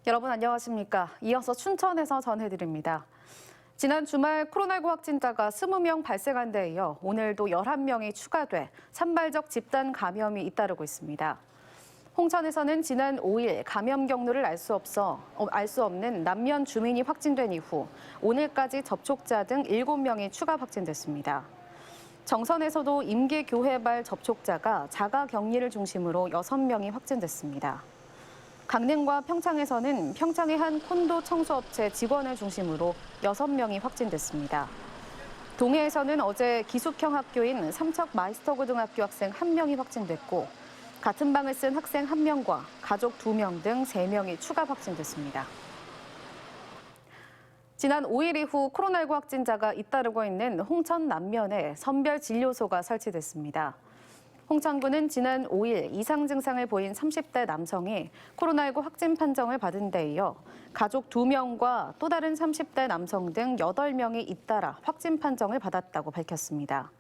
여러분 안녕하십니까? 이어서 춘천에서 전해드립니다. 지난 주말 코로나19 확진자가 20명 발생한 데 이어 오늘도 11명이 추가돼 산발적 집단 감염이 잇따르고 있습니다. 홍천에서는 지난 5일 감염 경로를 알 수 없는 남면 주민이 확진된 이후 오늘까지 접촉자 등 7명이 추가 확진됐습니다. 정선에서도 임계교회발 접촉자가 자가격리를 중심으로 6명이 확진됐습니다. 강릉과 평창에서는 평창의 한 콘도 청소업체 직원을 중심으로 6명이 확진됐습니다. 동해에서는 어제 기숙형 학교인 삼척마이스터고등학교 학생 1명이 확진됐고 같은 방을 쓴 학생 1명과 가족 2명 등 3명이 추가 확진됐습니다. 지난 5일 이후 코로나19 확진자가 잇따르고 있는 홍천 남면에 선별진료소가 설치됐습니다. 홍천구는 지난 5일 이상 증상을 보인 30대 남성이 코로나19 확진 판정을 받은 데 이어 가족 2명과 또 다른 30대 남성 등 8명이 잇따라 확진 판정을 받았다고 밝혔습니다.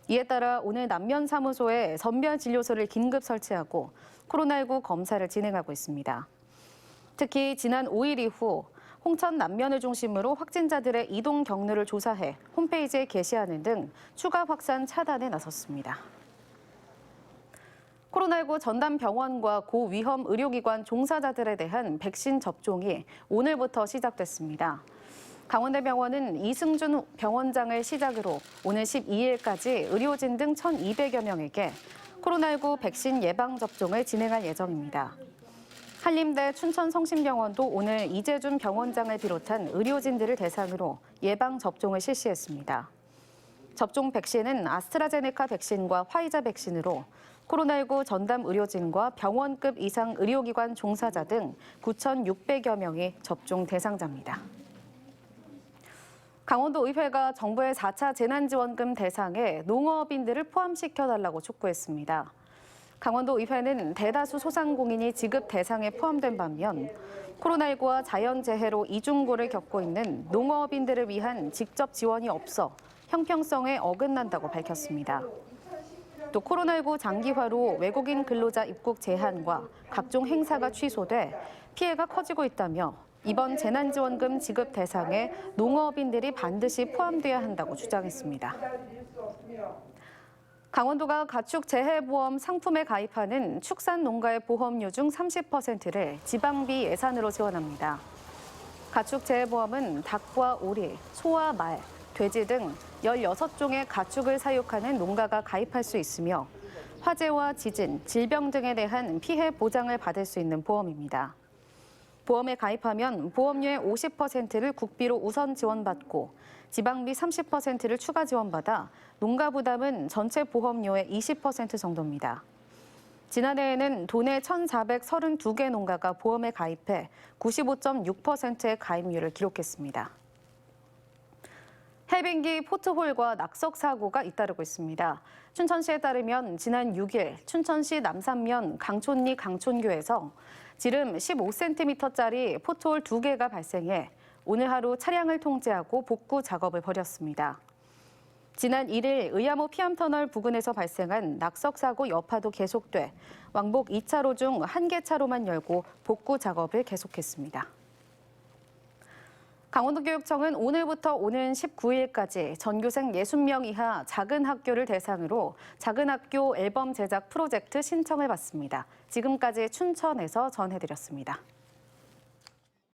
이에 따라 오늘 남면 사무소에 선별진료소를 긴급 설치하고 코로나19 검사를 진행하고 있습니다. 특히 지난 5일 이후 홍천 남면을 중심으로 확진자들의 이동 경로를 조사해 홈페이지에 게시하는 등 추가 확산 차단에 나섰습니다. 코로나19 전담병원과 고위험 의료기관 종사자들에 대한 백신 접종이 오늘부터 시작됐습니다. 강원대병원은 이승준 병원장을 시작으로 오늘 12일까지 의료진 등 1,200여 명에게 코로나19 백신 예방접종을 진행할 예정입니다. 한림대 춘천성심병원도 오늘 이재준 병원장을 비롯한 의료진들을 대상으로 예방접종을 실시했습니다. 접종 백신은 아스트라제네카 백신과 화이자 백신으로 코로나19 전담 의료진과 병원급 이상 의료기관 종사자 등 9,600여 명이 접종 대상자입니다. 강원도의회가 정부의 4차 재난지원금 대상에 농업인들을 포함시켜달라고 촉구했습니다. 강원도의회는 대다수 소상공인이 지급 대상에 포함된 반면 코로나19와 자연재해로 이중고를 겪고 있는 농업인들을 위한 직접 지원이 없어 형평성에 어긋난다고 밝혔습니다. 또 코로나19 장기화로 외국인 근로자 입국 제한과 각종 행사가 취소돼 피해가 커지고 있다며 이번 재난지원금 지급 대상에 농업인들이 반드시 포함돼야 한다고 주장했습니다. 강원도가 가축재해보험 상품에 가입하는 축산농가의 보험료 중 30%를 지방비 예산으로 지원합니다. 가축재해보험은 닭과 오리, 소와 말, 돼지 등 16종의 가축을 사육하는 농가가 가입할 수 있으며 화재와 지진, 질병 등에 대한 피해 보장을 받을 수 있는 보험입니다. 보험에 가입하면 보험료의 50%를 국비로 우선 지원받고 지방비 30%를 추가 지원받아 농가 부담은 전체 보험료의 20% 정도입니다. 지난해에는 도내 1,432개 농가가 보험에 가입해 95.6%의 가입률을 기록했습니다. 해빙기 포트홀과 낙석 사고가 잇따르고 있습니다. 춘천시에 따르면 지난 6일 춘천시 남산면 강촌리 강촌교에서 지름 15cm짜리 포트홀 2개가 발생해 오늘 하루 차량을 통제하고 복구 작업을 벌였습니다. 지난 1일 의암호 피암터널 부근에서 발생한 낙석 사고 여파도 계속돼 왕복 2차로 중 1개 차로만 열고 복구 작업을 계속했습니다. 강원도교육청은 오늘부터 오는 19일까지 전교생 60명 이하 작은 학교를 대상으로 작은 학교 앨범 제작 프로젝트 신청을 받습니다. 지금까지 춘천에서 전해드렸습니다.